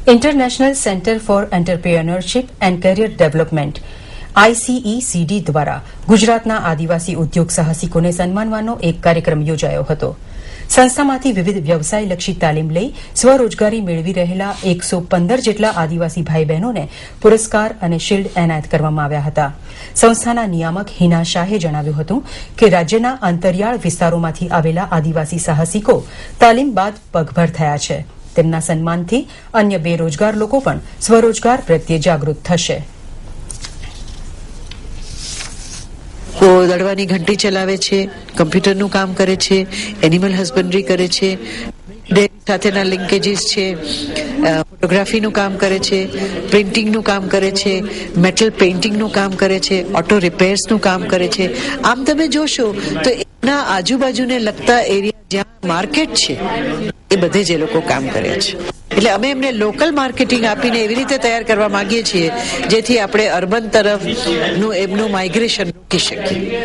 International centre for entrepreneurship and carrier development ICECD દ્વારા ગુજરાતના આદિવાસી ઉદ્યોગ સાહસિકોને સન્માનવાનો એક કાર્યક્રમ યોજાયો હતો. સંસ્થામાંથી વિવિધ વ્યવસાયલક્ષી તાલીમ લઈ સ્વરોજગારી મેળવી રહેલા 115 જેટલા આદિવાસી ભાઈ બહેનોને પુરસ્કાર અને શિલ્ડ એનાયત કરવામાં આવ્યા હતા. સંસ્થાના નિયામક હિના શાહે જણાવ્યું હતું કે રાજ્યના અંતરિયાળ વિસ્તારોમાંથી આવેલા આદિવાસી સાહસિકો તાલીમ બાદ પગભર થયા છે. તેમના સન્માનથી અન્ય બેરોજગાર લોકો પણ સ્વરોજગાર પ્રત્યે જાગૃત થશે. દળવાની ઘંટી ચલાવે છે, કમ્પ્યુટરનું કામ કરે છે, એનિમલ હસબન્ડરી કરે છે, ડેરી સાથેના લિંકેજીસ છે, ફોટોગ્રાફીનું કામ કરે છે, પ્રિન્ટિંગનું કામ કરે છે, મેટલ પેઇન્ટિંગનું કામ કરે છે, ઓટો રિપેર્સનું કામ કરે છે. આમ તમે જોશો તો એના આજુબાજુને લગતા એરિયા જ્યાં માર્કેટ છે એ બધે જ એ લોકો કામ કરે છે. એટલે અમે એમને લોકલ માર્કેટિંગ આપીને એવી રીતે તૈયાર કરવા માંગીએ છીએ જેથી આપણે અર્બન તરફનું એમનું માઇગ્રેશન રોકી શકીએ.